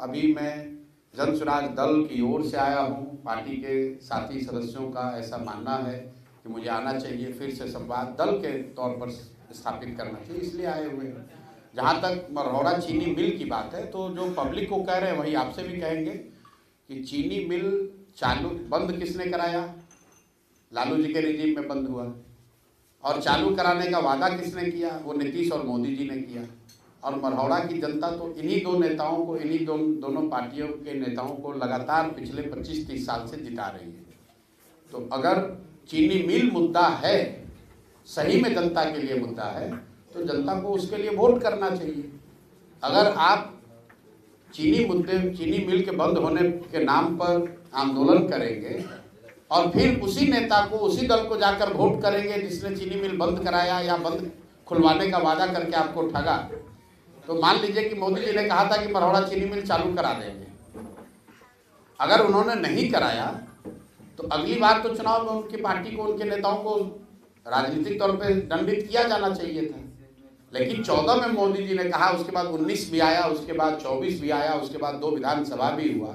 अभी मैं जन स्वराज दल की ओर से आया हूं। पार्टी के साथी सदस्यों का ऐसा मानना है कि मुझे आना चाहिए, फिर से संवाद दल के तौर पर स्थापित करना चाहिए, इसलिए आए हुए हैं। जहां तक मरौड़ा चीनी मिल की बात है, तो जो पब्लिक को कह रहे हैं वही आपसे भी कहेंगे कि चीनी मिल चालू बंद किसने कराया? लालू जी के रिजीम में बंद हुआ। और चालू कराने का वादा किसने किया? वो नीतीश और मोदी जी ने किया। और मरौड़ा की जनता तो इन्हीं दो नेताओं को, इन्हीं दोनों पार्टियों के नेताओं को लगातार पिछले 25-30 साल से जिता रही है। तो अगर चीनी मिल मुद्दा है, सही में जनता के लिए मुद्दा है, तो जनता को उसके लिए वोट करना चाहिए। अगर आप चीनी मिल के बंद होने के नाम पर आंदोलन करेंगे और फिर उसी नेता को, उसी दल को जाकर वोट करेंगे जिसने चीनी मिल बंद कराया या बंद खुलवाने का वादा करके आपको ठगा, तो मान लीजिए कि मोदी जी ने कहा था कि मरौड़ा चीनी मिल चालू करा देंगे। अगर उन्होंने नहीं कराया तो अगली बार तो चुनाव में उनकी पार्टी को, उनके नेताओं को राजनीतिक तौर पे दंडित किया जाना चाहिए था। लेकिन 14 में मोदी जी ने कहा, उसके बाद 19 भी आया, उसके बाद 24 भी आया, उसके बाद 2 विधानसभा भी हुआ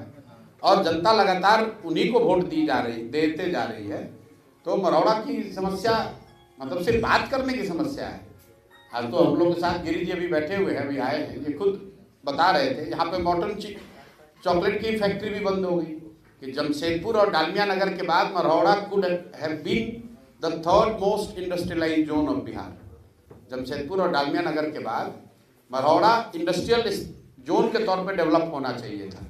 और जनता लगातार उन्हीं को वोट देते जा रही है। तो मरौड़ा की समस्या मतलब सिर्फ बात करने की समस्या है। आज तो हम लोग के साथ गिरी जी अभी बैठे हुए हैं, अभी आए हैं, ये खुद बता रहे थे यहाँ पे मॉडर्न चॉकलेट की फैक्ट्री भी बंद हो गई कि जमशेदपुर और डालमिया नगर के बाद Marhaura could have been the third most industrialised zone of Bihar. Jamshedpur और डालमिया नगर के बाद मरौड़ा इंडस्ट्रियल जोन के तौर पे डेवलप होना चाहिए था।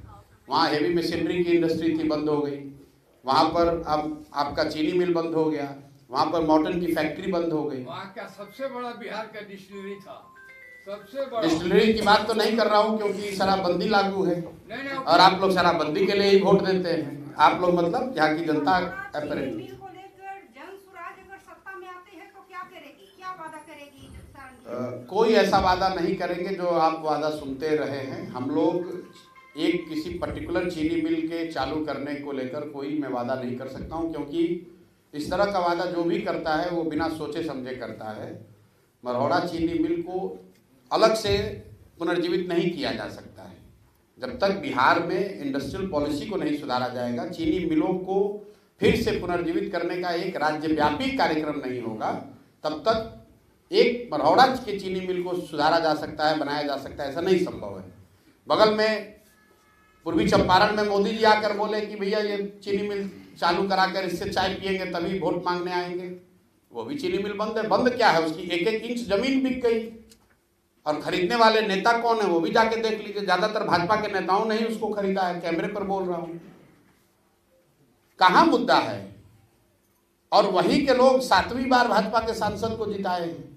वहाँ हेवी मशीनरी की इंडस्ट्री थी, बंद हो गई। वहाँ पर अब आपका चीनी मिल बंद हो गया, वहाँ पर मॉडर्न की फैक्ट्री बंद हो गई। वहाँ का सबसे बड़ा बिहार का डिस्टिलरी था, सबसे बड़ा। डिस्टिलरी की बात तो नहीं कर रहा हूँ क्योंकि शराबबंदी लागू है और आप लोग शराबबंदी के लिए ही वोट देते हैं। आप लोग मतलब यहाँ की जनता अपेरेंटली कोई ऐसा वादा नहीं करेंगे जो आप वादा सुनते रहे हैं। हम लोग एक किसी पर्टिकुलर चीनी मिल के चालू करने को लेकर कोई मैं वादा नहीं कर सकता हूँ, क्योंकि इस तरह का वादा जो भी करता है वो बिना सोचे समझे करता है। मरौड़ा चीनी मिल को अलग से पुनर्जीवित नहीं किया जा सकता है। जब तक बिहार में इंडस्ट्रियल पॉलिसी को नहीं सुधारा जाएगा, चीनी मिलों को फिर से पुनर्जीवित करने का एक राज्यव्यापी कार्यक्रम नहीं होगा, तब तक एक मरौड़ा के चीनी मिल को सुधारा जा सकता है, बनाया जा सकता है, ऐसा नहीं संभव है। बगल में पूर्वी चंपारण में मोदी जी आकर बोले कि भैया ये चीनी मिल चालू कराकर इससे चाय पियेंगे तभी वोट मांगने आएंगे। वो भी चीनी मिल बंद है। बंद क्या है, उसकी 1-1 इंच जमीन बिक गई और खरीदने वाले नेता कौन है वो भी जाके देख लीजिए। ज्यादातर भाजपा के नेताओं ने ही उसको खरीदा है, कैमरे पर बोल रहा हूं। कहां मुद्दा है? और वहीं के लोग 7वीं बार भाजपा के सांसद को जिताए हैं।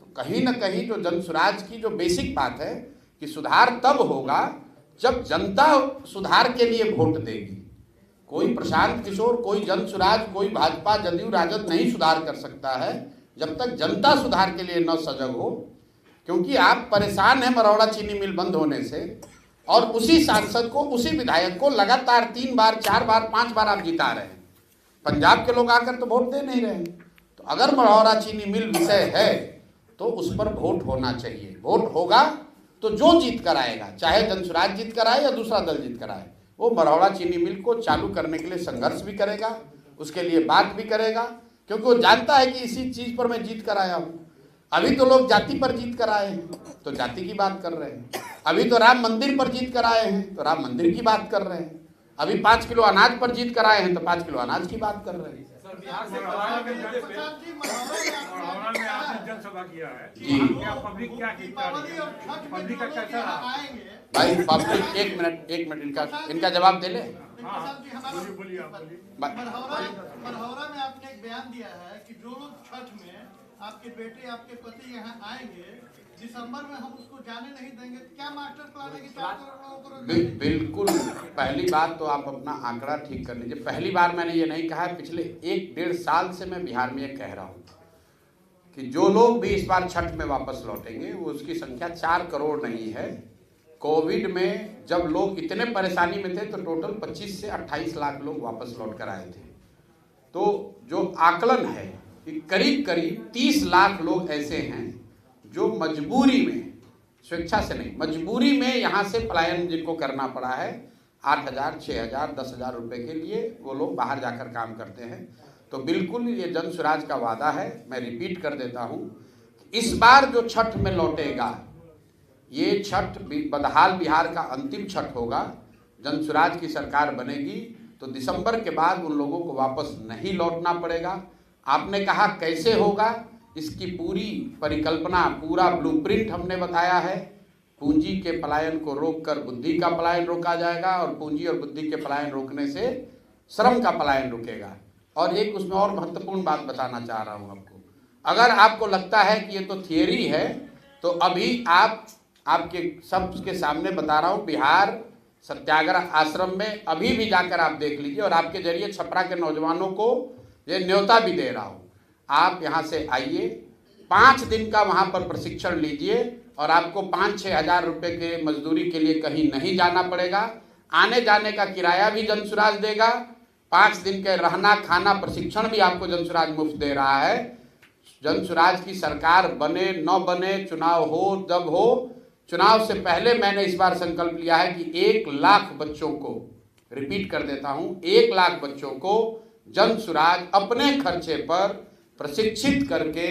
तो कहीं ना कहीं जो जन स्वराज की जो बेसिक बात है कि सुधार तब होगा जब जनता सुधार के लिए वोट देगी। कोई प्रशांत किशोर, कोई जन स्वराज, कोई भाजपा, जदयू, राजद नहीं सुधार कर सकता है जब तक जनता सुधार के लिए न सजग हो। क्योंकि आप परेशान हैं मरौड़ा चीनी मिल बंद होने से और उसी सांसद को, उसी विधायक को लगातार 3 बार, 4 बार, 5 बार आप जिता रहे हैं। पंजाब के लोग आकर तो वोट दे नहीं रहे। तो अगर मरौड़ा चीनी मिल विषय है तो उस पर वोट होना चाहिए। वोट होगा तो जो जीत कर आएगा, चाहे जन स्वराज जीत कर आए या दूसरा दल जीत कर आए, वो मरौड़ा चीनी मिल को चालू करने के लिए संघर्ष भी करेगा, उसके लिए बात भी करेगा, क्योंकि वो जानता है कि इसी चीज पर मैं जीत कर आया हूँ। अभी तो लोग जाति पर जीत कर आए हैं तो जाति की बात कर रहे हैं। अभी तो राम मंदिर पर जीत कर आए हैं तो राम मंदिर की बात कर रहे हैं। अभी 5 किलो अनाज पर जीत कर आए हैं तो 5 किलो अनाज की बात कर रहे हैं। जनसभा किया है जी, पब्लिक क्या पब्लिक का कैसा रहा? भाई पब्लिक एक मिनट इनका जवाब दे ले। मरौरा में आपने एक बयान दिया है कि जो लोग छठ में आपके बेटे, आपके पति यहाँ आएंगे, दिसंबर में हम उसको जाने नहीं देंगे। क्या मास्टर प्लान है कि 4 करोड़ लोगों को? बिल्कुल। पहली बात तो आप अपना आंकड़ा ठीक कर लीजिए। पहली बार मैंने ये नहीं कहा, पिछले 1-1.5 साल से मैं बिहार में ये कह रहा हूँ कि जो लोग भी इस बार छठ में वापस लौटेंगे वो उसकी संख्या 4 करोड़ नहीं है। कोविड में जब लोग इतने परेशानी में थे तो टोटल 25 से 28 लाख लोग वापस लौट कर आए थे। तो जो आकलन है कि करीब 30 लाख लोग ऐसे हैं जो मजबूरी में स्वेच्छा से नहीं, मजबूरी में यहाँ से पलायन जिनको करना पड़ा है 8,000, 6,000, 10,000 रुपये के लिए वो लोग बाहर जाकर काम करते हैं। तो बिल्कुल ये जन स्वराज का वादा है। मैं रिपीट कर देता हूँ, इस बार जो छठ में लौटेगा ये छठ बदहाल बिहार का अंतिम छठ होगा। जन स्वराज की सरकार बनेगी तो दिसंबर के बाद उन लोगों को वापस नहीं लौटना पड़ेगा। आपने कहा कैसे होगा, इसकी पूरी परिकल्पना, पूरा ब्लूप्रिंट हमने बताया है। पूंजी के पलायन को रोककर बुद्धि का पलायन रोका जाएगा और पूंजी और बुद्धि के पलायन रोकने से श्रम का पलायन रुकेगा। और एक उसमें और महत्वपूर्ण बात बताना चाह रहा हूं आपको, अगर आपको लगता है कि ये तो थियरी है तो अभी आपके सबके सामने बता रहा हूं, बिहार सत्याग्रह आश्रम में अभी भी जाकर आप देख लीजिए और आपके जरिए छपरा के नौजवानों को ये न्योता भी दे रहा हूं, आप यहाँ से आइए, 5 दिन का वहाँ पर प्रशिक्षण लीजिए और आपको 5-6 हज़ार रुपये के मजदूरी के लिए कहीं नहीं जाना पड़ेगा। आने जाने का किराया भी जन स्वराज देगा, 5 दिन के रहना खाना प्रशिक्षण भी आपको जन स्वराज मुफ्त दे रहा है। जन स्वराज की सरकार बने न बने, चुनाव हो जब हो, चुनाव से पहले मैंने इस बार संकल्प लिया है कि 1 लाख बच्चों को, रिपीट कर देता हूं, 1 लाख बच्चों को जन स्वराज अपने खर्चे पर प्रशिक्षित करके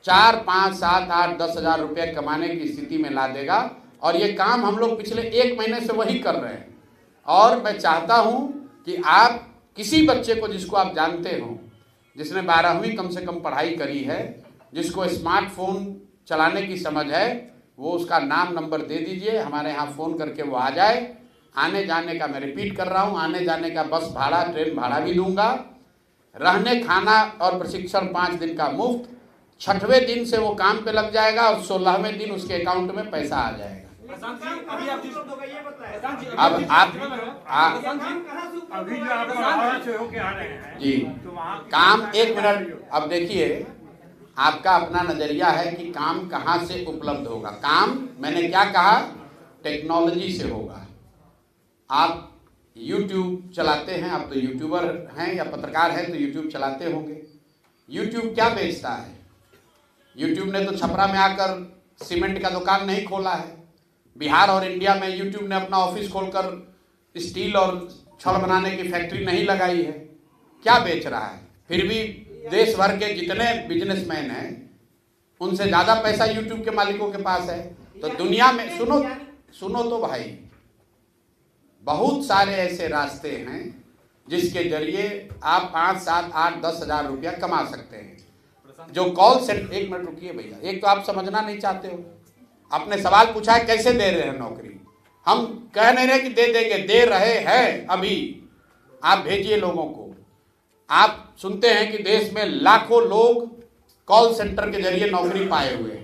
4, 5, 7, 8, 10 हज़ार रुपये कमाने की स्थिति में ला देगा। और ये काम हम लोग पिछले 1 महीने से वही कर रहे हैं। और मैं चाहता हूं कि आप किसी बच्चे को जिसको आप जानते हो, जिसने 12वीं कम से कम पढ़ाई करी है, जिसको स्मार्टफोन चलाने की समझ है, वो उसका नाम नंबर दे दीजिए, हमारे यहाँ फ़ोन करके वो आ जाए। आने जाने का मैं रिपीट कर रहा हूँ, आने जाने का बस भाड़ा, ट्रेन भाड़ा भी दूंगा, रहने खाना और प्रशिक्षण 5 दिन का मुफ्त। 6वें दिन से वो काम पे लग जाएगा और 16वें दिन उसके अकाउंट में पैसा आ जाएगा। अब अभी जो आप महाराष्ट्र से होके आ रहे हैं जी, तो वहाँ काम 1 मिनट, अब देखिए आपका अपना नजरिया है कि काम कहाँ से उपलब्ध होगा। काम मैंने क्या कहा, टेक्नोलॉजी से होगा। आप YouTube चलाते हैं, आप तो यूट्यूबर हैं या पत्रकार हैं तो YouTube चलाते होंगे। YouTube क्या बेचता है? YouTube ने तो छपरा में आकर सीमेंट का दुकान नहीं खोला है। बिहार और इंडिया में YouTube ने अपना ऑफिस खोलकर स्टील और छड़ बनाने की फैक्ट्री नहीं लगाई है। क्या बेच रहा है? फिर भी देश भर के जितने बिजनेसमैन हैं उनसे ज़्यादा पैसा YouTube के मालिकों के पास है। तो दुनिया में सुनो तो भाई, बहुत सारे ऐसे रास्ते हैं जिसके जरिए आप 5, 7, 8, 10 हज़ार रुपया कमा सकते हैं। जो कॉल सेंटर, 1 मिनट रुकिए भैया, एक तो आप समझना नहीं चाहते हो। आपने सवाल पूछा है कैसे दे रहे हैं नौकरी, हम कह नहीं रहे कि दे देंगे, दे रहे हैं। अभी आप भेजिए लोगों को। आप सुनते हैं कि देश में लाखों लोग कॉल सेंटर के जरिए नौकरी पाए हुए हैं।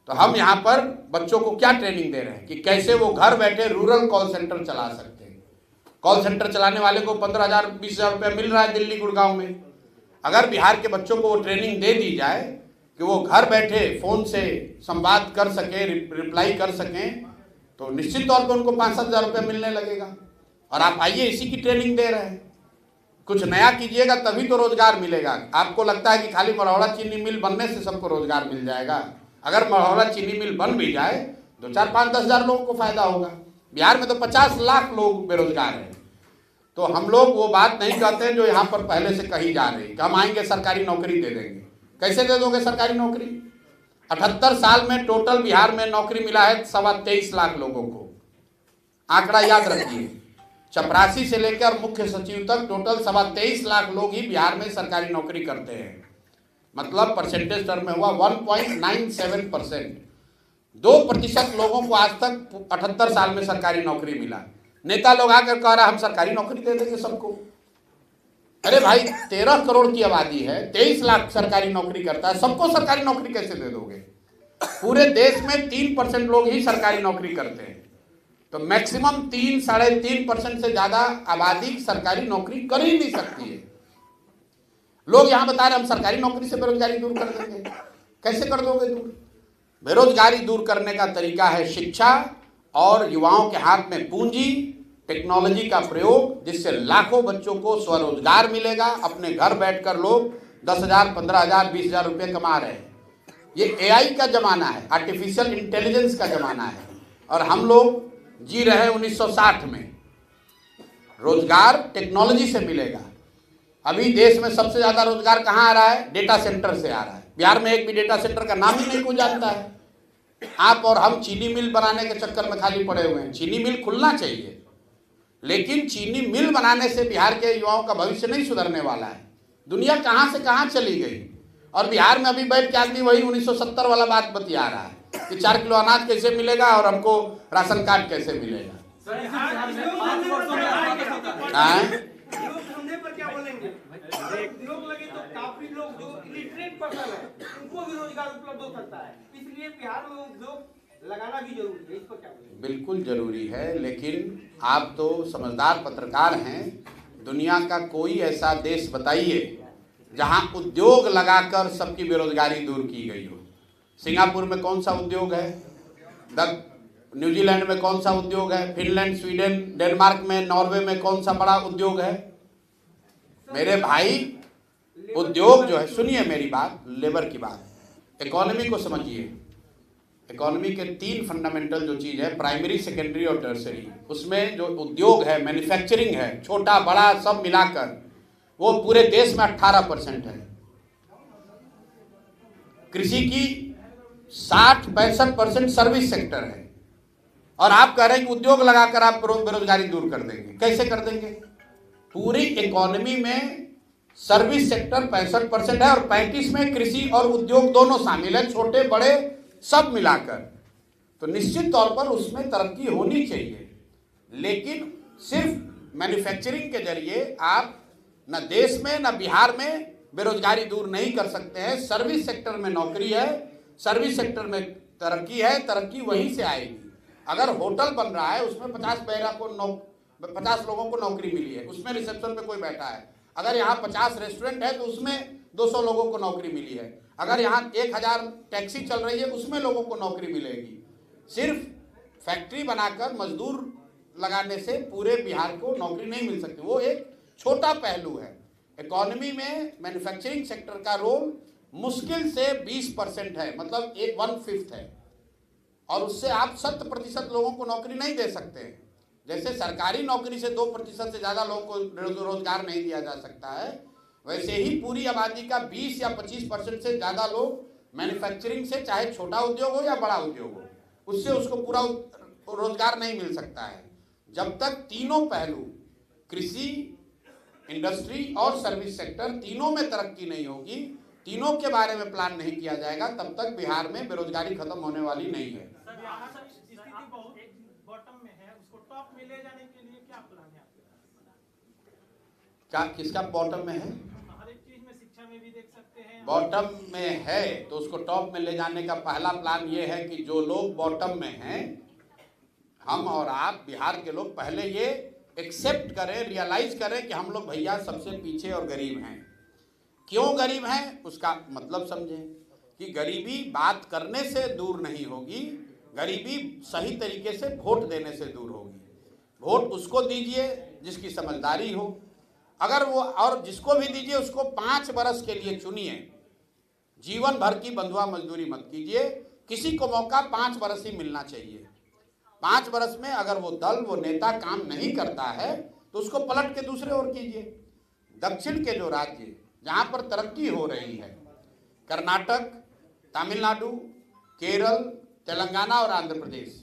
तो हम यहाँ पर बच्चों को क्या ट्रेनिंग दे रहे हैं कि कैसे वो घर बैठे रूरल कॉल सेंटर चला सकते हैं। कॉल सेंटर चलाने वाले को 15,000, 20,000 रुपया मिल रहा है दिल्ली गुड़गांव में। अगर बिहार के बच्चों को वो ट्रेनिंग दे दी जाए कि वो घर बैठे फ़ोन से संवाद कर सकें, रिप्लाई कर सकें, तो निश्चित तौर पर उनको 5-7 हज़ार रुपया मिलने लगेगा। और आप आइए, इसी की ट्रेनिंग दे रहे हैं। कुछ नया कीजिएगा तभी तो रोजगार मिलेगा। आपको लगता है कि खाली मरौड़ा चीनी मिल बनने से सबको रोजगार मिल जाएगा? अगर मरौड़ा चीनी मिल बन भी जाए तो 4, 5, 10 हज़ार लोगों को फायदा होगा। बिहार में तो 50 लाख लोग बेरोजगार हैं। तो हम लोग वो बात नहीं कहते जो यहाँ पर पहले से कही जा रही कि हम आएंगे सरकारी नौकरी दे देंगे। कैसे दे दोगे सरकारी नौकरी? 78 साल में टोटल बिहार में नौकरी मिला है 23.25 लाख लोगों को। आंकड़ा याद रखिए, चपरासी से लेकर मुख्य सचिव तक टोटल 23.25 लाख लोग ही बिहार में सरकारी नौकरी करते हैं। मतलब परसेंटेज टर्म में हुआ 1.97%। 2% लोगों को आज तक 78 साल में सरकारी नौकरी मिला। नेता लोग आकर कह रहा हम सरकारी नौकरी दे देंगे सबको। अरे भाई 13 करोड़ की आबादी है, 23 लाख सरकारी नौकरी करता है, सबको सरकारी नौकरी कैसे दे दोगे? पूरे देश में 3% लोग ही सरकारी नौकरी करते हैं। तो मैक्सिमम 3, 3.5% से ज्यादा आबादी सरकारी नौकरी कर ही नहीं सकती है। लोग यहां बता रहे हम सरकारी नौकरी से बेरोजगारी दूर कर देंगे। कैसे कर दोगे दूर? बेरोजगारी दूर करने का तरीका है शिक्षा और युवाओं के हाथ में पूंजी, टेक्नोलॉजी का प्रयोग, जिससे लाखों बच्चों को स्वरोजगार मिलेगा। अपने घर बैठकर लोग 10,000, 15,000, 20,000 रुपये कमा रहे हैं। ये एआई का जमाना है, आर्टिफिशियल इंटेलिजेंस का जमाना है, और हम लोग जी रहे हैं 1960 में। रोजगार टेक्नोलॉजी से मिलेगा। अभी देश में सबसे ज्यादा रोजगार कहाँ आ रहा है? डेटा सेंटर से आ रहा है। बिहार में एक भी डेटा सेंटर का नाम ही नहीं कोई जानता है। आप और हम चीनी मिल बनाने के चक्कर में खाली पड़े हुए हैं। चीनी मिल खुलना चाहिए, लेकिन चीनी मिल बनाने से बिहार के युवाओं का भविष्य नहीं सुधरने वाला है। दुनिया कहाँ से कहाँ चली गई, और बिहार में अभी बैठ के आदमी वही 1970 वाला बात बतिया रहा है कि 4 किलो अनाज कैसे मिलेगा और हमको राशन कार्ड कैसे मिलेगा। क्या बोलेंगे? उद्योग लगे तो काफी लोग जो इलिटरेट पर्सन है उनको भी रोजगार उपलब्ध हो सकता है, इसलिए बिहार में उद्योग लगाना भी जरूरी है। इसको क्या बोलेंगे? बिल्कुल जरूरी है, लेकिन आप तो समझदार पत्रकार हैं। दुनिया का कोई ऐसा देश बताइए जहां उद्योग लगाकर सबकी बेरोजगारी दूर की गई हो। सिंगापुर में कौन सा उद्योग है? न्यूजीलैंड में कौन सा उद्योग है? फिनलैंड, स्वीडन, डेनमार्क में, नॉर्वे में कौन सा बड़ा उद्योग है? मेरे भाई, उद्योग जो है, सुनिए मेरी बात, लेबर की बात, इकोनॉमी को समझिए। इकोनॉमी के 3 फंडामेंटल जो चीज है, प्राइमरी, सेकेंडरी और टर्सरी, उसमें जो उद्योग है, मैन्युफैक्चरिंग है, छोटा बड़ा सब मिलाकर वो पूरे देश में 18% है। कृषि की 60-65% सर्विस सेक्टर है, और आप कह रहे हैं कि उद्योग लगाकर आप बेरोजगारी दूर कर देंगे। कैसे कर देंगे? पूरी इकोनॉमी में सर्विस सेक्टर 65% है, और 35 में कृषि और उद्योग दोनों शामिल है, छोटे बड़े सब मिलाकर। तो निश्चित तौर पर उसमें तरक्की होनी चाहिए, लेकिन सिर्फ मैन्युफैक्चरिंग के जरिए आप न देश में न बिहार में बेरोजगारी दूर नहीं कर सकते हैं। सर्विस सेक्टर में नौकरी है, सर्विस सेक्टर में तरक्की है, तरक्की वहीं से आएगी। अगर होटल बन रहा है, उसमें 50 लोगों को नौकरी मिली है, उसमें रिसेप्शन पे कोई बैठा है। अगर यहाँ 50 रेस्टोरेंट है तो उसमें 200 लोगों को नौकरी मिली है। अगर यहाँ 1000 टैक्सी चल रही है, उसमें लोगों को नौकरी मिलेगी। सिर्फ फैक्ट्री बनाकर मजदूर लगाने से पूरे बिहार को नौकरी नहीं मिल सकती। वो एक छोटा पहलू है। इकोनॉमी में मैन्युफैक्चरिंग सेक्टर का रोल मुश्किल से 20% है, मतलब 1/5 है, और उससे आप 100% लोगों को नौकरी नहीं दे सकते। जैसे सरकारी नौकरी से 2% से ज्यादा लोगों को रोजगार नहीं दिया जा सकता है, वैसे ही पूरी आबादी का 20 या 25% से ज्यादा लोग मैन्युफैक्चरिंग से, चाहे छोटा उद्योग हो या बड़ा उद्योग हो, उससे उसको पूरा रोजगार नहीं मिल सकता है। जब तक तीनों पहलू, कृषि, इंडस्ट्री और सर्विस सेक्टर, तीनों में तरक्की नहीं होगी, तीनों के बारे में प्लान नहीं किया जाएगा, तब तक बिहार में बेरोजगारी खत्म होने वाली नहीं है। क्या किसका बॉटम में है? हर एक चीज में, शिक्षा में भी देख सकते हैं। बॉटम में है तो उसको टॉप में ले जाने का पहला प्लान ये है कि जो लोग बॉटम में हैं, हम और आप बिहार के लोग, पहले ये एक्सेप्ट करें, रियलाइज करें कि हम लोग भैया सबसे पीछे और गरीब हैं। क्यों गरीब हैं उसका मतलब समझें कि गरीबी बात करने से दूर नहीं होगी, गरीबी सही तरीके से वोट देने से दूर होगी। वोट उसको दीजिए जिसकी समझदारी हो, अगर वो, और जिसको भी दीजिए उसको 5 बरस के लिए चुनिए। जीवन भर की बंधुआ मजदूरी मत कीजिए, किसी को मौका 5 बरस ही मिलना चाहिए। 5 बरस में अगर वो दल, वो नेता काम नहीं करता है तो उसको पलट के दूसरे ओर कीजिए। दक्षिण के जो राज्य जहाँ पर तरक्की हो रही है, कर्नाटक, तमिलनाडु, केरल, तेलंगाना और आंध्र प्रदेश,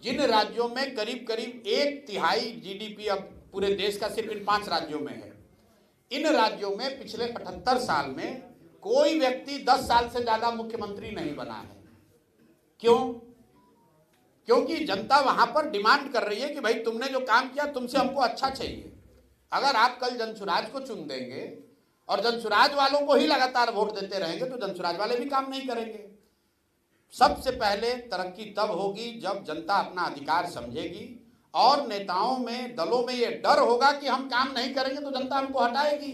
जिन राज्यों में करीब करीब 1/3 GDP अब पूरे देश का सिर्फ इन 5 राज्यों में है, इन राज्यों में पिछले 78 साल में कोई व्यक्ति 10 साल से ज्यादा मुख्यमंत्री नहीं बना है। क्यों? क्योंकि जनता वहां पर डिमांड कर रही है कि भाई तुमने जो काम किया तुमसे हमको अच्छा चाहिए। अगर आप कल जनसुराज को चुन देंगे और जनसुराज वालों को ही लगातार वोट देते रहेंगे तो जनसुराज वाले भी काम नहीं करेंगे। सबसे पहले तरक्की तब होगी जब जनता अपना अधिकार समझेगी और नेताओं में, दलों में ये डर होगा कि हम काम नहीं करेंगे तो जनता हमको हटाएगी।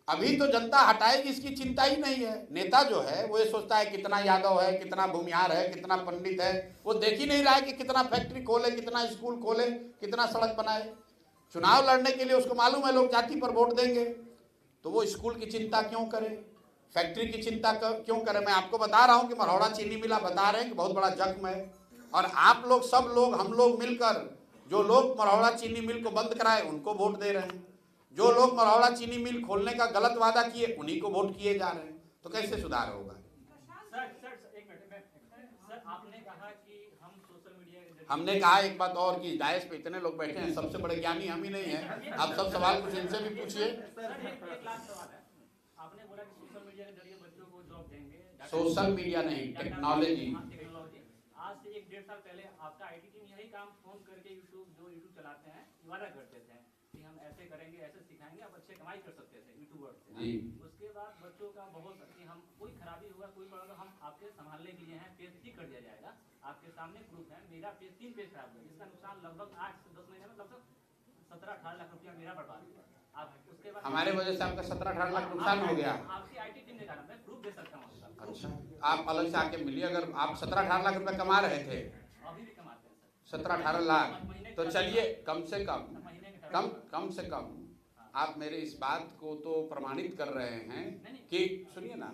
अभी तो जनता हटाएगी इसकी चिंता ही नहीं है। नेता जो है वो ये सोचता है कितना यादव है, कितना भूमिहार है, कितना पंडित है, वो देख ही नहीं रहा है कि कितना फैक्ट्री खोले, कितना स्कूल खोले, कितना सड़क बनाए। चुनाव लड़ने के लिए उसको मालूम है लोग जाति पर वोट देंगे, तो वो स्कूल की चिंता क्यों करे, फैक्ट्री की चिंता क्यों करें? मैं आपको बता रहा हूं कि मरौड़ा चीनी मिल, आप बता रहे हैं कि बहुत बड़ा जख्म है, और आप लोग सब लोग हम लोग मिलकर जो लोग मरौड़ा चीनी मिल को बंद कराए उनको वोट दे रहे हैं, जो लोग मरौड़ा चीनी मिल खोलने का गलत वादा किए उन्हीं को वोट किए जा रहे हैं, तो कैसे सुधार होगा? सर एक मिनट, सर आपने कहा कि हम सोशल मीडिया, हमने कहा एक बात और कि डायस पे इतने लोग बैठे हैं, सबसे बड़े ज्ञानी हम ही नहीं है, आप सब सवाल कुछ इनसे भी पूछिए। एक लास्ट सवाल है, आपने बोला कि सोशल मीडिया के जरिए बच्चों को जॉब देंगे। सोशल मीडिया नहीं, टेक्नोलॉजी। आज से 1-1.5 साल पहले आपका आईटी टीम यही काम फोन करके यूट्यूब चलाते हैं वादा करते थे कि हम ऐसे करेंगे, ऐसे सिखाएंगे, आप अच्छे कमाई कर सकते थे यूट्यूबर से। उसके बाद बच्चों का बहुत कि हम कोई खराबी होगा, कोई बड़ा, हम आपके संभालने के लिए हैं, पेज ठीक कर दिया जाएगा, आपके सामने प्रूफ है। मेरा पेज 3 पेज खराब हुआ, जिसका नुकसान लगभग 8 से 10 महीने में लगभग 17-18 लाख रुपया मेरा बर्बाद हुआ। आप उसके बाद हमारे वजह से आपका 17-18 लाख नुकसान हो गया। आपकी आईटी टीम ने कहा, मैं प्रूफ दे सकता हूँ। अच्छा, आप अलग से आके मिलिए। अगर आप 17-18 लाख रुपए कमा रहे थे, अभी भी कमाते हैं सर, 17-18 लाख, तो चलिए कम से कम आप मेरे इस बात को तो प्रमाणित कर रहे हैं कि सुनिए ना,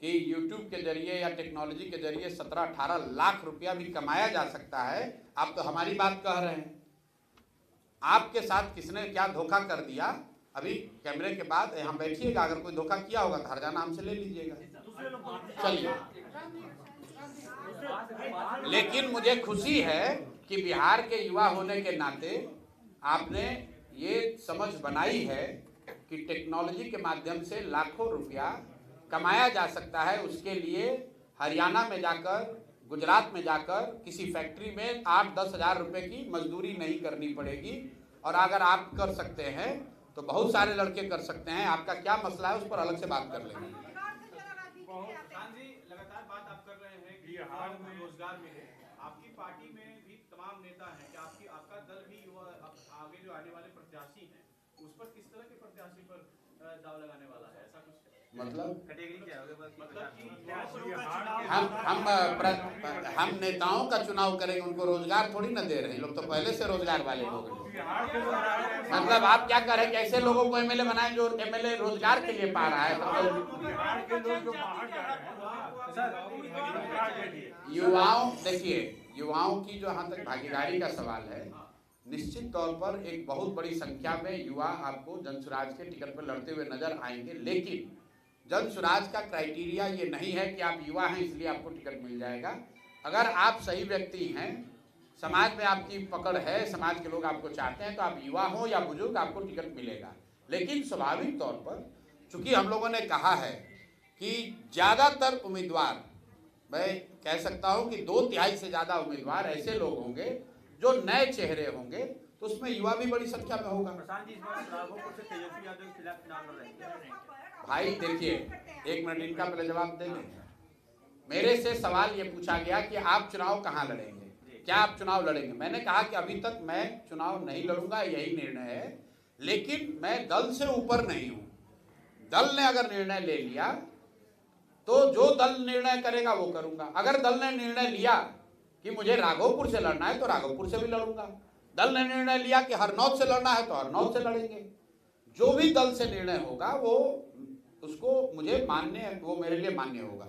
कि YouTube के जरिए या टेक्नोलॉजी के जरिए 17-18 लाख रुपया भी कमाया जा सकता है। आप तो हमारी बात कह रहे हैं, आपके साथ किसने क्या धोखा कर दिया? अभी कैमरे के बाद यहाँ बैठिएगा, अगर कोई धोखा किया होगा तो हरजाना हमसे ले लीजिएगा। चलिए, लेकिन मुझे खुशी है कि बिहार के युवा होने के नाते आपने ये समझ बनाई है कि टेक्नोलॉजी के माध्यम से लाखों रुपया कमाया जा सकता है। उसके लिए हरियाणा में जाकर, गुजरात में जाकर किसी फैक्ट्री में 8-10 हज़ार रुपए की मजदूरी नहीं करनी पड़ेगी। और अगर आप कर सकते हैं तो बहुत सारे लड़के कर सकते हैं। आपका क्या मसला है उस पर अलग से बात कर लेंगे। लगातार बात आप कर रहे हैं कि बिहार में रोजगार मिले, आपकी पार्टी में भी तमाम नेता हैं कि आपका दल भी आगे जो आने वाले प्रत्याशी हैं उस पर किस तरह के प्रत्याशी पर दाव लगाने वाला है? ऐसा कुछ मतलब कैटेगरी क्या होगा? हम नेताओं का चुनाव करेंगे, उनको रोजगार थोड़ी ना दे रहे हैं। लोग तो पहले से रोजगार वाले लोग हैं। मतलब आप क्या कर रहे हैं कि ऐसे लोगों को एमएलए बनाए जो एमएलए रोजगार के लिए पा रहा है? युवाओं, देखिए युवाओं की जो यहाँ तक भागीदारी का सवाल है, निश्चित तौर पर एक बहुत बड़ी संख्या में युवा आपको जनसुराज के टिकट पर लड़ते हुए नजर आएंगे। लेकिन जनसुराज का क्राइटेरिया ये नहीं है कि आप युवा हैं इसलिए आपको टिकट मिल जाएगा। अगर आप सही व्यक्ति हैं, समाज में आपकी पकड़ है, समाज के लोग आपको चाहते हैं, तो आप युवा हो या बुजुर्ग आपको टिकट मिलेगा। लेकिन स्वाभाविक तौर पर चूंकि हम लोगों ने कहा है कि ज़्यादातर उम्मीदवार, मैं कह सकता हूं कि 2/3 से ज़्यादा उम्मीदवार ऐसे लोग होंगे जो नए चेहरे होंगे, तो उसमें युवा भी बड़ी संख्या में होगा। भाई देखिए, एक मिनट इनका पहले जवाब देंगे। मेरे से सवाल ये पूछा गया कि आप चुनाव कहाँ लड़ेंगे, क्या आप चुनाव लड़ेंगे? मैंने कहा कि अभी तक मैं चुनाव नहीं लड़ूंगा, यही निर्णय है। लेकिन मैं दल से ऊपर नहीं हूं। दल ने अगर निर्णय ले लिया तो जो दल निर्णय करेगा वो करूंगा। अगर दल ने निर्णय लिया कि मुझे राघोपुर से लड़ना है तो राघोपुर से भी लड़ूंगा। दल ने निर्णय लिया कि हरनौत से लड़ना है तो हरनौत से लड़ेंगे। जो भी दल से निर्णय होगा वो उसको मुझे मान्य, वो मेरे लिए मान्य होगा।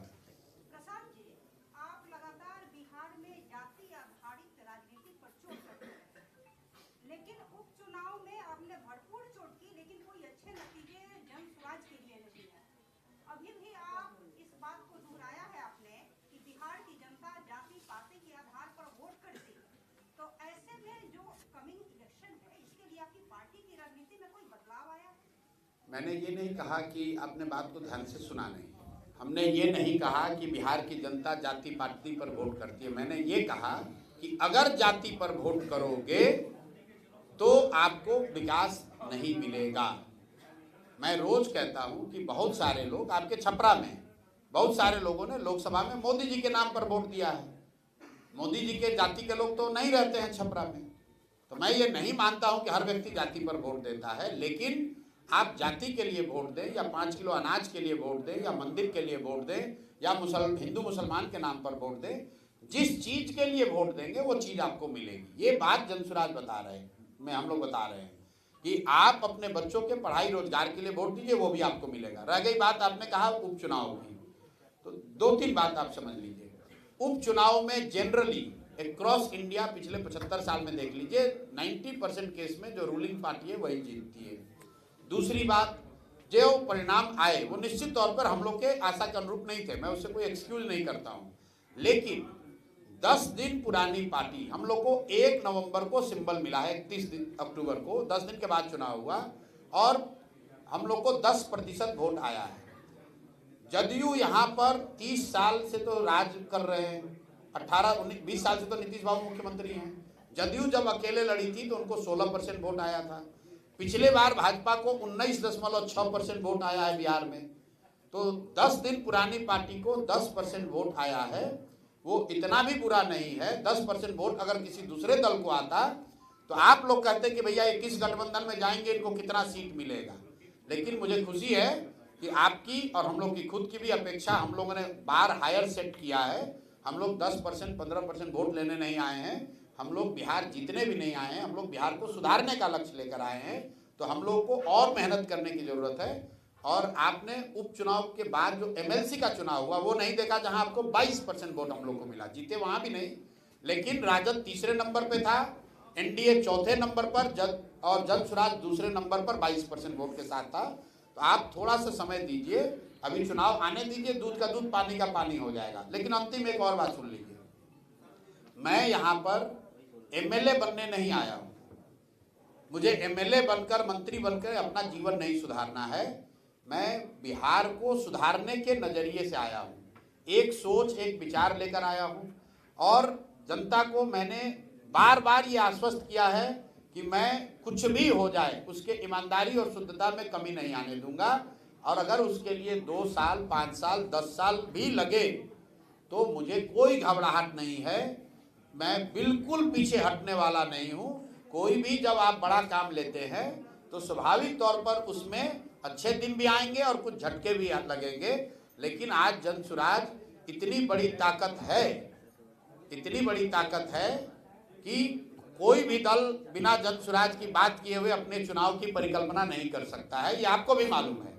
प्रसाद जी, आप लगातार बिहार में जाति आधारित राजनीति पर चोट करते हैं, लेकिन उपचुनाव में आपने भरपूर चोट की, लेकिन कोई अच्छे नतीजे जनसुराज के लिए नहीं है। अभी भी आप इस बात को दोहराया है आपने कि बिहार की जनता जाति पाति के आधार पर वोट करती है, तो ऐसे में जो कमिंग इलेक्शन है इसके लिए आपकी पार्टी की राजनीति में कोई बदलाव आया? मैंने ये नहीं कहा कि आपने बात को ध्यान से सुना नहीं। हमने ये नहीं कहा कि बिहार की जनता जाति पाति पर वोट करती है। मैंने ये कहा कि अगर जाति पर वोट करोगे तो आपको विकास नहीं मिलेगा। मैं रोज कहता हूं कि बहुत सारे लोग आपके छपरा में, बहुत सारे लोगों ने लोकसभा में मोदी जी के नाम पर वोट दिया है। मोदी जी के जाति के लोग तो नहीं रहते हैं छपरा में। तो मैं ये नहीं मानता हूं कि हर व्यक्ति जाति पर वोट देता है, लेकिन आप जाति के लिए वोट दें या 5 किलो अनाज के लिए वोट दें या मंदिर के लिए वोट दें या हिंदू मुसलमान के नाम पर वोट दें, जिस चीज के लिए वोट देंगे वो चीज आपको मिलेगी। ये बात जनसुराज बता रहे हैं, हम लोग बता रहे हैं कि आप अपने बच्चों के पढ़ाई रोजगार के लिए वोट दीजिए, वो भी आपको मिलेगा। रह गई बात आपने कहा उपचुनाव की, तो 2-3 बात आप समझ लीजिए। उपचुनाव में जनरली अक्रॉस इंडिया पिछले 75 साल में देख लीजिए 90% केस में जो रूलिंग पार्टी है वही जीतती है। दूसरी बात, जो परिणाम आए वो निश्चित तौर पर हम लोग के आशा के अनुरूप नहीं थे, मैं उससे कोई एक्सक्यूज नहीं करता हूं, लेकिन 10 दिन पुरानी पार्टी, हम लोग को 1 नवंबर को सिंबल मिला है, 31 अक्टूबर को 10 दिन के बाद चुनाव हुआ और हम लोग को 10% वोट आया है। जदयू यहाँ पर 30 साल से तो राज कर रहे हैं, 18-19-20 साल से तो नीतीश बाबू मुख्यमंत्री हैं। जदयू जब अकेले लड़ी थी तो उनको 16% वोट आया था। पिछले बार भाजपा को 19.6% वोट आया है बिहार में। तो 10 दिन पुरानी पार्टी को 10% वोट आया है, वो इतना भी बुरा नहीं है। 10% वोट अगर किसी दूसरे दल को आता तो आप लोग कहते कि भैया ये किस गठबंधन में जाएंगे, इनको कितना सीट मिलेगा। लेकिन मुझे खुशी है कि आपकी और हम लोग की खुद की भी अपेक्षा, हम लोगों ने बार हायर सेट किया है। हम लोग 10% 15% वोट लेने नहीं आए हैं, हम लोग बिहार जीतने भी नहीं आए हैं, हम लोग बिहार को सुधारने का लक्ष्य लेकर आए हैं। तो हम लोग को और मेहनत करने की जरूरत है। और आपने उपचुनाव के बाद जो एमएलसी का चुनाव हुआ वो नहीं देखा, जहां आपको 22% वोट हम लोग को मिला, जीते वहां भी नहीं, लेकिन राजद तीसरे नंबर पे था, एनडीए चौथे नंबर पर, और जनसुराज दूसरे नंबर पर 22% वोट के साथ था। तो आप थोड़ा सा समय दीजिए, अभी चुनाव आने दीजिए, दूध का दूध पानी का पानी हो जाएगा। लेकिन अंतिम एक और बात सुन लीजिए, मैं यहाँ पर एमएलए बनने नहीं आया हूँ, मुझे एमएलए बनकर मंत्री बनकर अपना जीवन नहीं सुधारना है, मैं बिहार को सुधारने के नजरिए से आया हूँ। एक सोच, एक विचार लेकर आया हूँ और जनता को मैंने बार बार ये आश्वस्त किया है कि मैं कुछ भी हो जाए उसके ईमानदारी और शुद्धता में कमी नहीं आने दूंगा। और अगर उसके लिए 2 साल, 5 साल, 10 साल भी लगे तो मुझे कोई घबराहट नहीं है, मैं बिल्कुल पीछे हटने वाला नहीं हूँ। कोई भी जब आप बड़ा काम लेते हैं तो स्वाभाविक तौर पर उसमें अच्छे दिन भी आएंगे और कुछ झटके भी लगेंगे। लेकिन आज जनसुराज इतनी बड़ी ताकत है, इतनी बड़ी ताकत है कि कोई भी दल बिना जनसुराज की बात किए हुए अपने चुनाव की परिकल्पना नहीं कर सकता है, ये आपको भी मालूम है।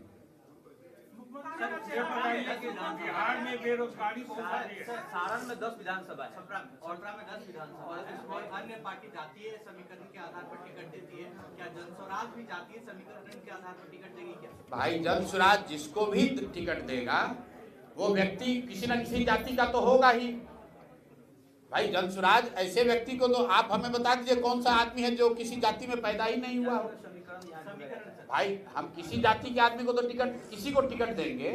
बिहार में बेरोजगारी बहुत सारी है। सारण में 10 विधानसभा है, छपरा में 10 विधानसभा और अन्य पार्टी जातीय समीकरण के आधार पर टिकट देती है। क्या जनसुराज भी जातीय समीकरण के आधार पर टिकट देगी क्या? भाई जनसुराज जिसको भी टिकट देगा वो व्यक्ति किसी न किसी जाति का तो होगा ही। भाई जनसुराज ऐसे व्यक्ति को तो आप हमें बता दीजिए कौन सा आदमी है जो किसी जाति में पैदा ही नहीं हुआ हो। भाई हम किसी जाति के आदमी को तो टिकट, किसी को टिकट देंगे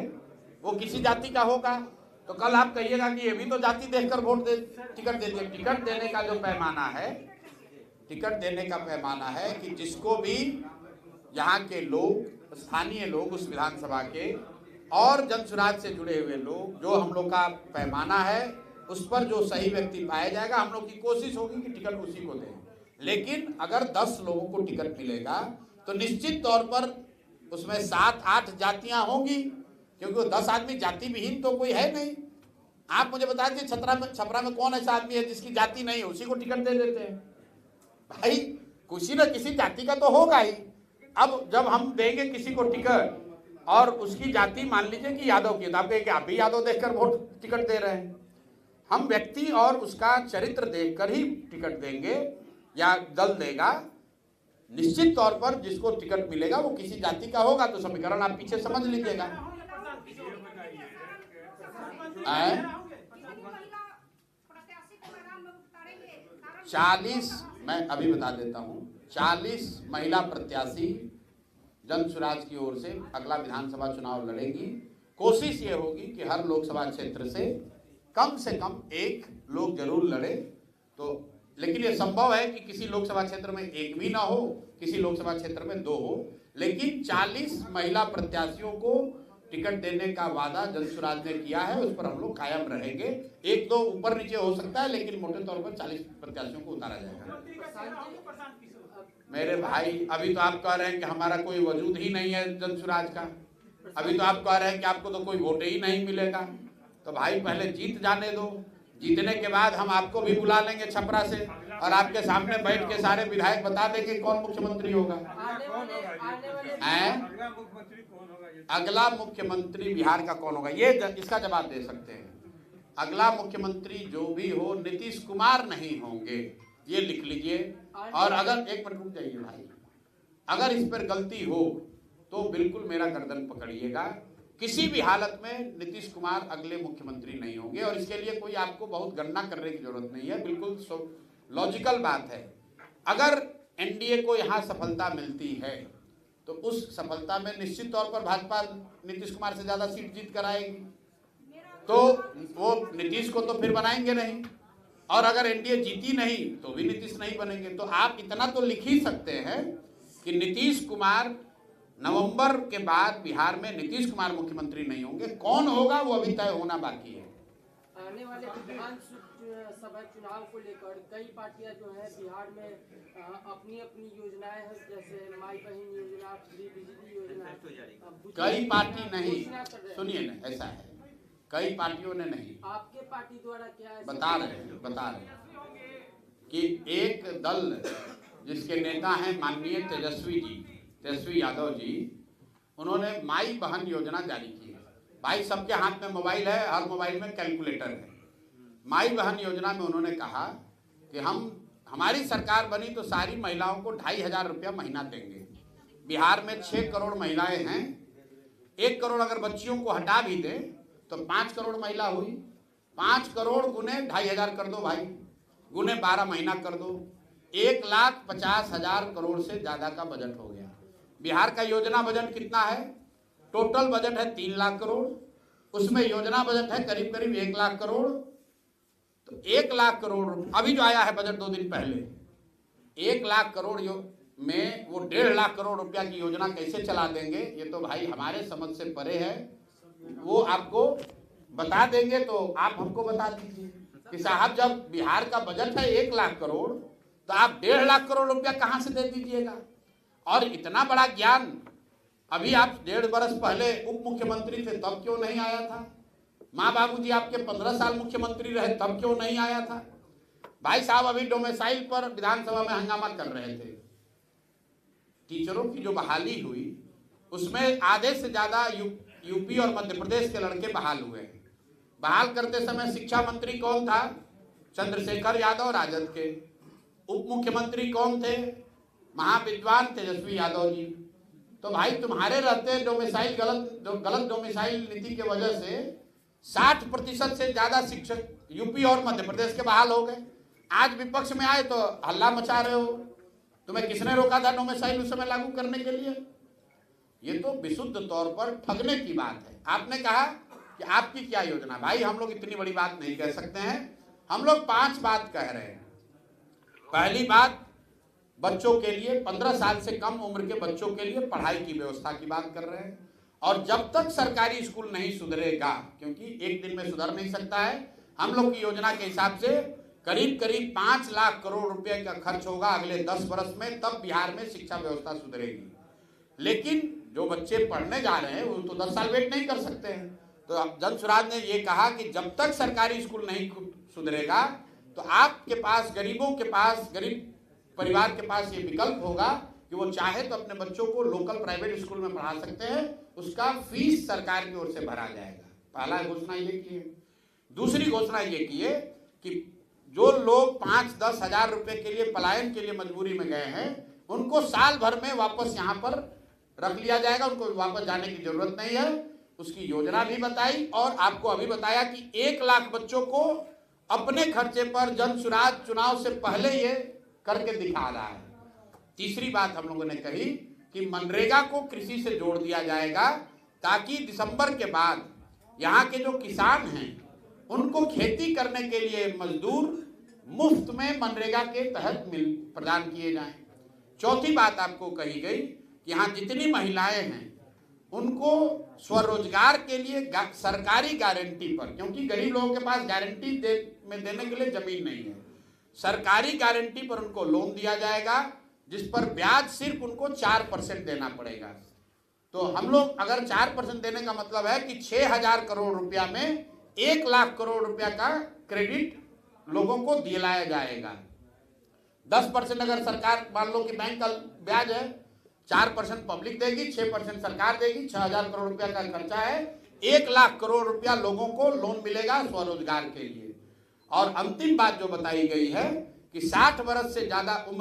वो किसी जाति का होगा, तो कल आप कहिएगा कि ये भी तो जाति देखकर वोट दे, टिकट दे दिए। टिकट देने का जो पैमाना है, टिकट देने का पैमाना है कि जिसको भी यहाँ के लोग, स्थानीय लोग उस विधानसभा के और जनसुराज से जुड़े हुए लोग, जो हम लोग का पैमाना है उस पर जो सही व्यक्ति पाया जाएगा, हम लोग की कोशिश होगी कि टिकट उसी को दें। लेकिन अगर 10 लोगों को टिकट मिलेगा तो निश्चित तौर पर उसमें 7-8 जातियां होंगी, क्योंकि वो 10 आदमी जाति विहीन तो कोई है नहीं। आप मुझे बता दीजिए छपरा में कौन ऐसा आदमी है जिसकी जाति नहीं है, उसी को टिकट दे देते हैं। भाई किसी न किसी जाति का तो होगा ही। अब जब हम देंगे किसी को टिकट और उसकी जाति मान लीजिए कि यादव की, तो आप कहेंगे आप भी यादव देखकर वोट टिकट दे रहे हैं। हम व्यक्ति और उसका चरित्र देखकर ही टिकट देंगे या दल देगा। निश्चित तौर पर जिसको टिकट मिलेगा वो किसी जाति का होगा, तो समीकरण आप पीछे समझ लीजिएगा। 40, मैं अभी बता देता हूँ, 40 महिला प्रत्याशी जनसुराज की ओर से अगला विधानसभा चुनाव लड़ेगी। कोशिश ये होगी कि हर लोकसभा क्षेत्र से कम 1 लोग जरूर लड़े। तो लेकिन ये संभव है कि किसी लोकसभा क्षेत्र में 1 भी ना हो, किसी लोकसभा क्षेत्र में 2 हो, लेकिन 40 महिला प्रत्याशियों को टिकट देने का वादा जनसुराज ने किया है, उस पर हम लोग कायम रहेंगे। 1-2 ऊपर नीचे हो सकता है, लेकिन मोटे तौर पर 40 प्रत्याशियों को उतारा जाएगा। मेरे भाई अभी तो आप कह रहे हैं कि हमारा कोई वजूद ही नहीं है जनसुराज का, अभी तो आप कह रहे हैं कि आपको तो कोई वोट ही नहीं मिलेगा। तो भाई पहले जीत जाने दो, जीतने के बाद हम आपको भी बुला लेंगे छपरा से और आपके सामने बैठ के सारे विधायक बता देंगे कौन मुख्यमंत्री होगा। अगला मुख्यमंत्री बिहार का कौन होगा, ये इसका जवाब दे सकते हैं। अगला मुख्यमंत्री जो भी हो नीतीश कुमार नहीं होंगे, ये लिख लीजिए। और अगर एक मिनट रुक जाइए भाई, अगर इस पर गलती हो तो बिल्कुल मेरा गर्दन पकड़िएगा। किसी भी हालत में नीतीश कुमार अगले मुख्यमंत्री नहीं होंगे और इसके लिए कोई आपको बहुत गणना करने की जरूरत नहीं है, बिल्कुल लॉजिकल बात है। अगर एनडीए को यहाँ सफलता मिलती है तो उस सफलता में निश्चित तौर पर भाजपा नीतीश कुमार से ज्यादा सीट जीत कर आएगी, तो वो नीतीश को तो फिर बनाएंगे नहीं, और अगर एनडीए जीती नहीं तो भी नीतीश नहीं बनेंगे। तो आप इतना तो लिख ही सकते हैं कि नीतीश कुमार नवंबर के बाद बिहार में नीतीश कुमार मुख्यमंत्री नहीं होंगे। कौन होगा वो अभी तय होना बाकी है। आने वाले विधानसभा चुनाव को लेकर कई पार्टियां जो है बिहार में अपनी अपनी योजनाएं हैं, जैसे माई बहन योजना, फ्री बिजली योजना। कई पार्टी नहीं, सुनिए ना, ऐसा है कई पार्टियों ने नहीं, आपके पार्टी द्वारा क्या बता रहे हैं कि एक दल जिसके नेता हैं माननीय तेजस्वी यादव जी, उन्होंने माई बहन योजना जारी की है। भाई सबके हाथ में मोबाइल है, हर मोबाइल में कैलकुलेटर है। माई बहन योजना में उन्होंने कहा कि हमारी सरकार बनी तो सारी महिलाओं को 2,500 रुपया महीना देंगे। बिहार में 6 करोड़ महिलाएं हैं, 1 करोड़ अगर बच्चियों को हटा भी दें तो 5 करोड़ महिला हुई। 5 करोड़ गुने 2,500 कर दो भाई, गुने 12 महीना कर दो, 1,50,000 करोड़ से ज्यादा का बजट हो गया। बिहार का योजना बजट कितना है? टोटल बजट है 3 लाख करोड़, उसमें योजना बजट है करीब करीब 1 लाख करोड़। तो 1 लाख करोड़ अभी जो आया है बजट 2 दिन पहले, 1 लाख करोड़ में वो 1.5 लाख करोड़ रुपया की योजना कैसे चला देंगे, ये तो भाई हमारे समझ से परे है। वो आपको बता देंगे तो आप हमको बता दीजिए कि साहब जब बिहार का बजट है 1 लाख करोड़ तो आप 1.5 लाख करोड़ रुपया कहां से दे दीजिएगा। और इतना बड़ा ज्ञान अभी आप 1.5 बरस पहले उप मुख्यमंत्री थे तब क्यों नहीं आया था? माँ बाबूजी आपके 15 साल मुख्यमंत्री रहे तब क्यों नहीं आया था? भाई साहब अभी डोमिसाइल पर विधानसभा में हंगामा कर रहे थे। टीचरों की जो बहाली हुई उसमें आधे से ज्यादा यूपी और मध्य प्रदेश के लड़के बहाल हुए हैं। बहाल करते समय शिक्षा मंत्री कौन था? चंद्रशेखर यादव राजद के। उप मुख्यमंत्री कौन थे? महाविद्वान तेजस्वी यादव जी। तो भाई तुम्हारे रहते डोमिसाइल गलत डोमिसाइल नीति की वजह से 60% से ज्यादा शिक्षक यूपी और मध्य प्रदेश के बहाल हो गए। आज विपक्ष में आए तो हल्ला मचा रहे हो। तुम्हें किसने रोका था डोमिसाइल उस समय लागू करने के लिए? ये तो विशुद्ध तौर पर ठगने की बात है। आपने कहा कि आपकी क्या योजना? भाई हम लोग इतनी बड़ी बात नहीं कह सकते हैं, हम लोग 5 बात कह रहे हैं। पहली बात, बच्चों के लिए 15 साल से कम उम्र के बच्चों के लिए पढ़ाई की व्यवस्था की बात कर रहे हैं। और जब तक सरकारी स्कूल नहीं सुधरेगा, क्योंकि एक दिन में सुधर नहीं सकता है, हम लोग की योजना के हिसाब से करीब करीब 5 लाख करोड़ रुपए का खर्च होगा अगले 10 वर्ष में, तब बिहार में शिक्षा व्यवस्था सुधरेगी। लेकिन जो बच्चे पढ़ने जा रहे हैं वो तो 10 साल वेट नहीं कर सकते हैं। तो अब जनसुराज ने ये कहा कि जब तक सरकारी स्कूल नहीं सुधरेगा तो आपके पास, गरीबों के पास, गरीब परिवार के पास ये विकल्प होगा कि वो चाहे तो अपने बच्चों को लोकल प्राइवेट स्कूल में पढ़ा सकते हैं, उसका फीस सरकार की ओर से भरा जाएगा। पहला घोषणा ये की है। दूसरी घोषणा ये की है कि जो लोग 5-10 हजार रुपए के लिए पलायन के लिए मजबूरी में गए हैं उनको साल भर में वापस यहाँ पर रख लिया जाएगा, उनको वापस जाने की जरूरत नहीं है। उसकी योजना भी बताई और आपको अभी बताया कि 1 लाख बच्चों को अपने खर्चे पर जनसुराज चुनाव से पहले ये करके दिखा रहा है। तीसरी बात हम लोगों ने कही कि मनरेगा को कृषि से जोड़ दिया जाएगा ताकि दिसंबर के बाद यहाँ के जो किसान हैं उनको खेती करने के लिए मजदूर मुफ्त में मनरेगा के तहत प्रदान किए जाएं। चौथी बात आपको कही गई कि यहाँ जितनी महिलाएं हैं उनको स्वरोजगार के लिए सरकारी गारंटी पर, क्योंकि गरीब लोगों के पास गारंटी देने के लिए जमीन नहीं है, सरकारी गारंटी पर उनको लोन दिया जाएगा जिस पर ब्याज सिर्फ उनको 4% देना पड़ेगा। तो हम लोग अगर 4% देने का मतलब है कि 6,000 करोड़ रुपया में 1 लाख करोड़ रुपया का क्रेडिट लोगों को दिलाया जाएगा। 10% अगर सरकार मान लो कि बैंक का ब्याज है, 4% पब्लिक देगी, 6% सरकार देगी, 6,000 करोड़ रुपया का खर्चा है, 1 लाख करोड़ रुपया लोगों को लोन मिलेगा स्वरोजगार के लिए। और अंतिम बात जो बताई गई है कि 60 वर्ष से ज्यादा उम्र